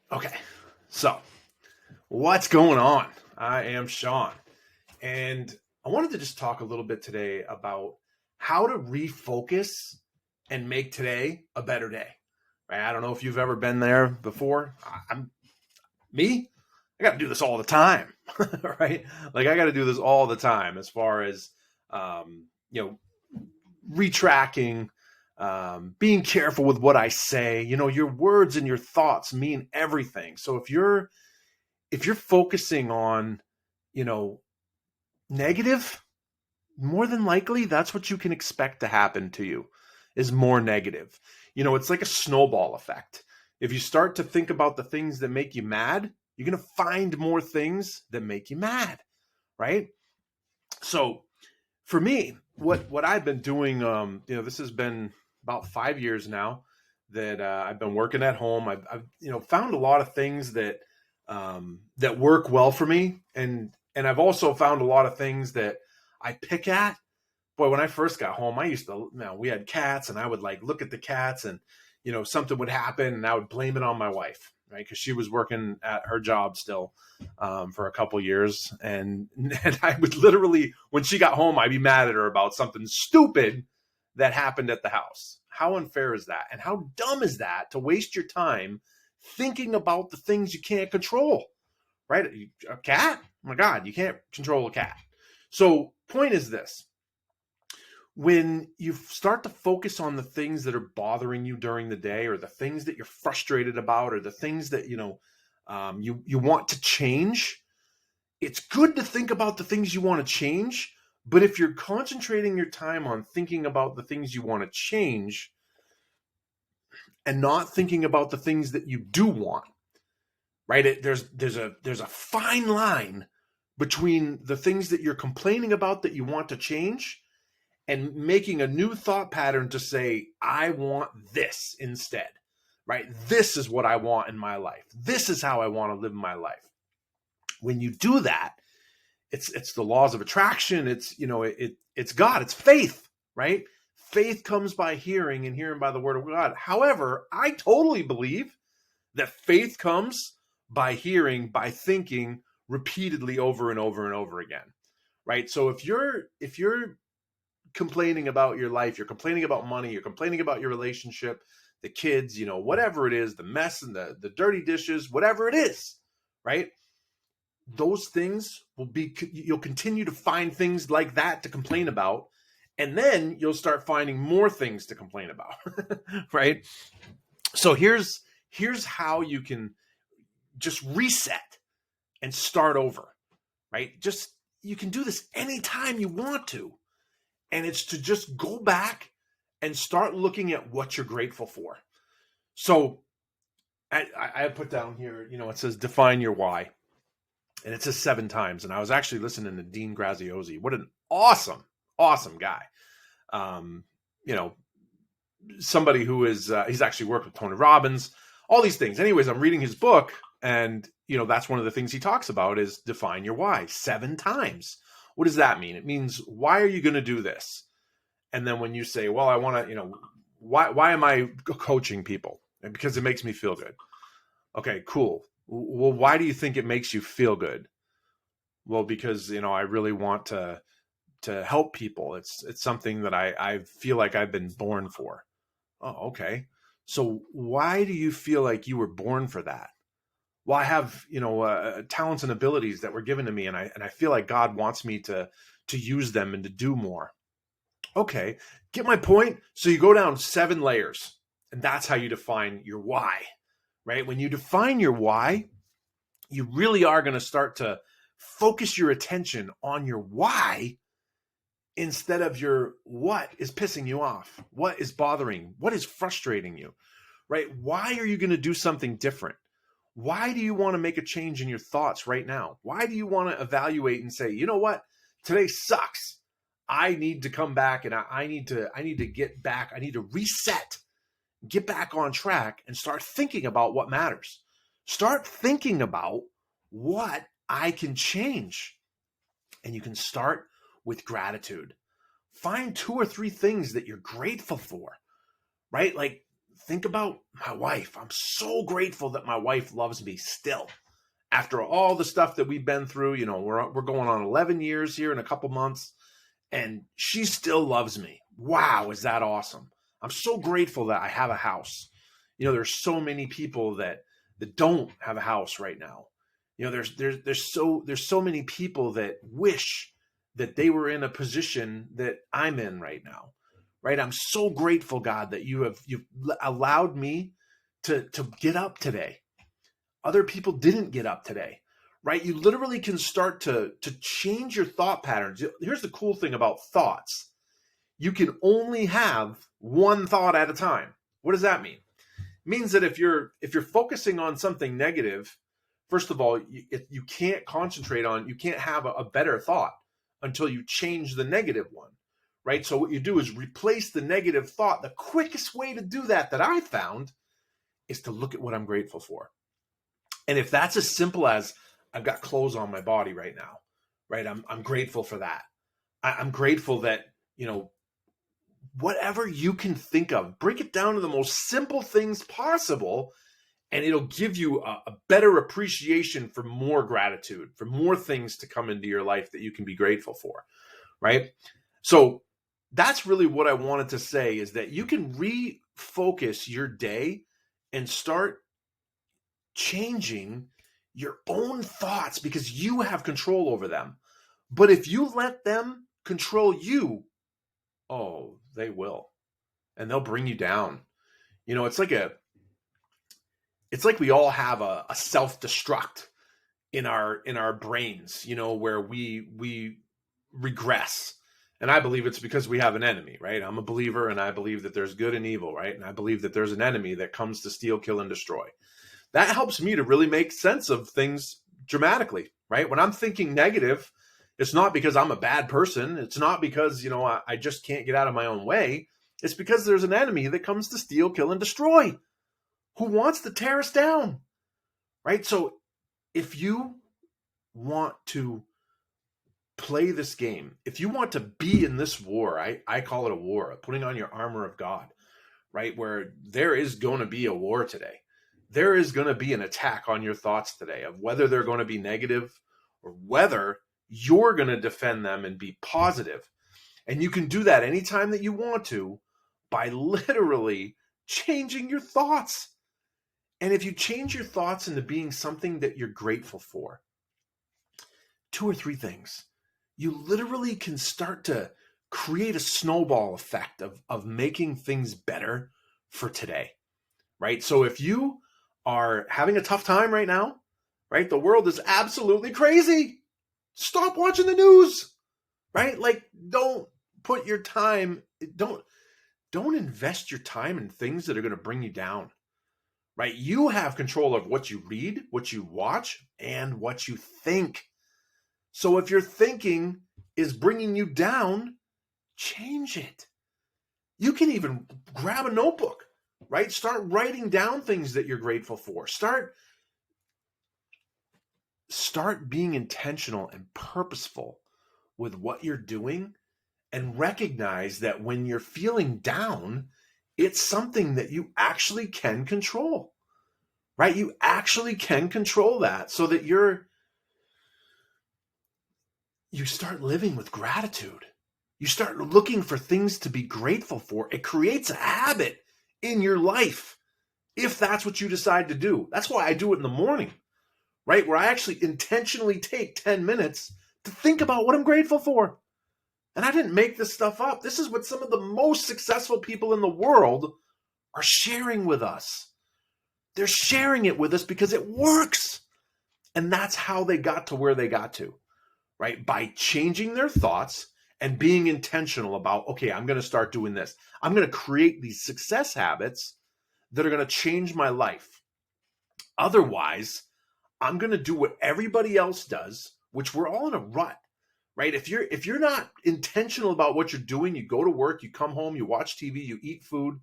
Okay, so what's going on? I am Sean, and I wanted to just talk a little bit today about how to refocus and make today a better day. Right? I don't know if you've ever been there before. I'm me. I got to do this all the time, right? Like I got to do this all the time as far as um, you know retracking, being careful with what I say. Your words and your thoughts mean everything. So if you're focusing on, you know, negative, more than likely that's what you can expect to happen to you is more negative. It's like a snowball effect. If you start to think about the things that make you mad, you're going to find more things that make you mad, right? So for me, what I've been doing, this has been about 5 years now that I've been working at home. I've found a lot of things that work well for me, and I've also found a lot of things that I pick at. Boy, when I first got home, I used to, we had cats, and I would like look at the cats, and something would happen, and I would blame it on my wife, right? Because she was working at her job still for a couple years, and I would literally, when she got home, I'd be mad at her about something stupid that happened at the house. How unfair is that? And how dumb is that to waste your time thinking about the things you can't control, right? A cat? Oh my God, you can't control a cat. So, point is this: when you start to focus on the things that are bothering you during the day, or the things that you're frustrated about, or the things that you want to change, it's good to think about the things you want to change. But if you're concentrating your time on thinking about the things you want to change and not thinking about the things that you do want, right? There's a fine line between the things that you're complaining about that you want to change and making a new thought pattern to say, I want this instead, right? This is what I want in my life. This is how I want to live my life. When you do that, it's the laws of attraction. It's God. It's faith, right? Faith comes by hearing, and hearing by the word of God. However, I totally believe that faith comes by hearing, by thinking repeatedly over and over and over again, right? So if you're complaining about your life, you're complaining about money, you're complaining about your relationship, the kids, whatever it is, the mess and the dirty dishes, whatever it is, right? Those things you'll continue to find things like that to complain about. And then you'll start finding more things to complain about, right? So here's how you can just reset and start over, right? Just, you can do this anytime you want to. And it's to just go back and start looking at what you're grateful for. So I put down here, it says define your why. And it says 7 times. And I was actually listening to Dean Graziosi. What an awesome, awesome guy. Um, you know, Somebody who is, he's actually worked with Tony Robbins, all these things. Anyways, I'm reading his book, and, that's one of the things he talks about is define your why 7 times. What does that mean? It means, why are you going to do this? And then when you say, well, I want to, why am I coaching people? Because it makes me feel good. Okay, cool. Well, why do you think it makes you feel good? Well, because, I really want to help people. It's something that I feel like I've been born for. Oh, okay. So why do you feel like you were born for that? Well, I have, talents and abilities that were given to me, and I feel like God wants me to use them and to do more. Okay, get my point? So you go down 7 layers, and that's how you define your why, right? When you define your why, you really are going to start to focus your attention on your why instead of your what is pissing you off, what is bothering, what is frustrating you, right? Why are you going to do something different? Why do you want to make a change in your thoughts right now? Why do you want to evaluate and say, you know what, today sucks. I need to come back, and I need to get back. I need to reset, get back on track, and start thinking about what matters. Start thinking about what I can change. And you can start with gratitude. Find 2 or 3 things that you're grateful for, right? Like, think about my wife. I'm so grateful that my wife loves me still. After all the stuff that we've been through, we're going on 11 years here in a couple months, and she still loves me. Wow, is that awesome? I'm so grateful that I have a house. There's so many people that don't have a house right now. There's so many people that wish that they were in a position that I'm in right now. Right? I'm so grateful, God, that you've allowed me to get up today. Other people didn't get up today, right? You literally can start to change your thought patterns. Here's the cool thing about thoughts. You can only have one thought at a time. What does that mean? It means that if you're focusing on something negative, first of all, you can't concentrate on, you can't have a better thought until you change the negative one, right? So what you do is replace the negative thought. The quickest way to do that I found is to look at what I'm grateful for. And if that's as simple as I've got clothes on my body right now, right? I'm grateful for that. I'm grateful that, whatever you can think of, break it down to the most simple things possible, and it'll give you a better appreciation for more gratitude, for more things to come into your life that you can be grateful for, right? So that's really what I wanted to say, is that you can refocus your day and start changing your own thoughts because you have control over them. But if you let them control you, oh, they will. And they'll bring you down. It's like we all have a self-destruct in our brains, where we regress. And I believe it's because we have an enemy, right? I'm a believer, and I believe that there's good and evil, right? And I believe that there's an enemy that comes to steal, kill, and destroy. That helps me to really make sense of things dramatically, right? When I'm thinking negative, it's not because I'm a bad person. It's not because, I just can't get out of my own way. It's because there's an enemy that comes to steal, kill, and destroy, who wants to tear us down, right? So if you want to play this game, if you want to be in this war, I call it a war, putting on your armor of God, right? Where there is going to be a war today. There is going to be an attack on your thoughts today, of whether they're going to be negative or whether you're going to defend them and be positive. And you can do that anytime that you want to by literally changing your thoughts. And if you change your thoughts into being something that you're grateful for, 2 or 3 things, you literally can start to create a snowball effect of making things better for today, right? So if you are having a tough time right now, right? The world is absolutely crazy. Stop watching the news, right? Like, don't invest your time in things that are going to bring you down, right? You have control of what you read, what you watch, and what you think. So if your thinking is bringing you down, change it. You can even grab a notebook, right? Start writing down things that you're grateful for. Start being intentional and purposeful with what you're doing, and recognize that when you're feeling down, it's something that you actually can control, right? You actually can control that, so that you start living with gratitude. You start looking for things to be grateful for. It creates a habit in your life, if that's what you decide to do. That's why I do it in the morning, right? Where I actually intentionally take 10 minutes to think about what I'm grateful for. And I didn't make this stuff up. This is what some of the most successful people in the world are sharing with us. They're sharing it with us because it works. And that's how they got to where they got to, right? By changing their thoughts and being intentional about, okay, I'm going to start doing this. I'm going to create these success habits that are going to change my life. Otherwise, I'm going to do what everybody else does, which we're all in a rut, right? If you're not intentional about what you're doing, you go to work, you come home, you watch TV, you eat food,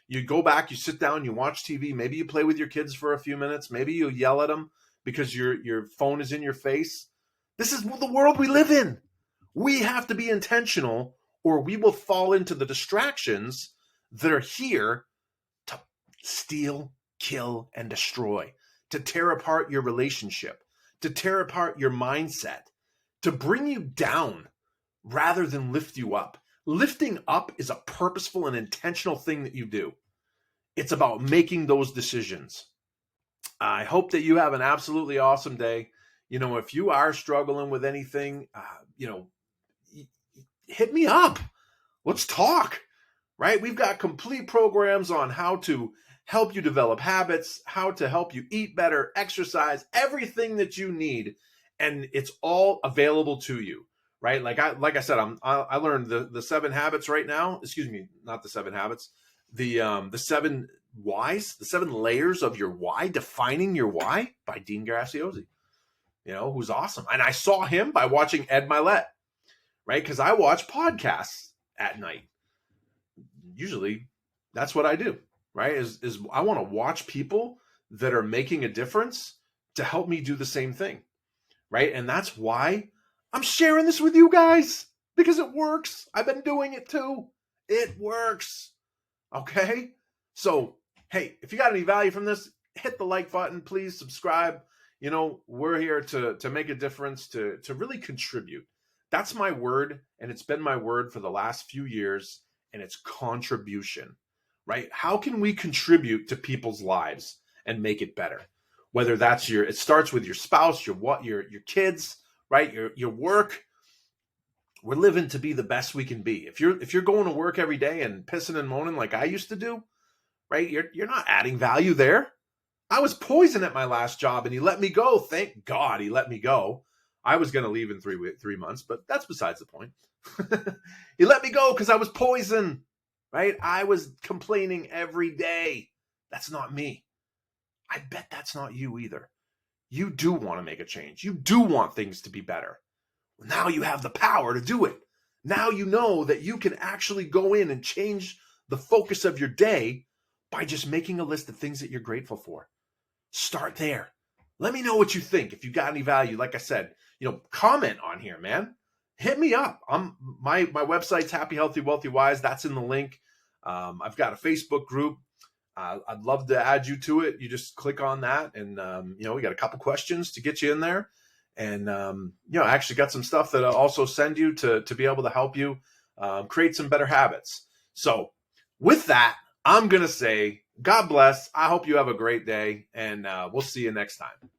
you go back, you sit down, you watch TV, maybe you play with your kids for a few minutes, maybe you yell at them because your phone is in your face. This is the world we live in. We have to be intentional, or we will fall into the distractions that are here to steal, kill, and destroy, to tear apart your relationship, to tear apart your mindset, to bring you down rather than lift you up. Lifting up is a purposeful and intentional thing that you do. It's about making those decisions. I hope that you have an absolutely awesome day. If you are struggling with anything, hit me up. Let's talk, right? We've got complete programs on how to help you develop habits, how to help you eat better, exercise, everything that you need. And it's all available to you, right? Like I said, I learned the 7 habits right now. Excuse me, not the 7 habits. The 7 whys, the 7 layers of your why, defining your why, by Dean Graziosi, who's awesome. And I saw him by watching Ed Milet, right? Because I watch podcasts at night. Usually that's what I do, right? Is I want to watch people that are making a difference to help me do the same thing, right? And that's why I'm sharing this with you guys, because it works. I've been doing it too. It works. Okay? So, hey, if you got any value from this, hit the like button, please subscribe. We're here to make a difference, to really contribute. That's my word, and it's been my word for the last few years, and it's contribution, right? How can we contribute to people's lives and make it better? Whether that's it starts with your spouse, your kids, right? Your work. We're living to be the best we can be. If you're going to work every day and pissing and moaning like I used to do, right? You're not adding value there. I was poisoned at my last job and he let me go. Thank God he let me go. I was going to leave in 3 months, but that's besides the point. He let me go because I was poisoned, right? I was complaining every day. That's not me. I bet that's not you either. You do want to make a change. You do want things to be better. Now you have the power to do it. Now you know that you can actually go in and change the focus of your day by just making a list of things that you're grateful for. Start there. Let me know what you think. If you got any value, like I said, comment on here, man. Hit me up. My website's Happy, Healthy, Wealthy, Wise. That's in the link. I've got a Facebook group. I'd love to add you to it. You just click on that, and we got a couple questions to get you in there. And I actually got some stuff that I'll also send you to be able to help you create some better habits. So with that, I'm gonna say God bless. I hope you have a great day, and we'll see you next time.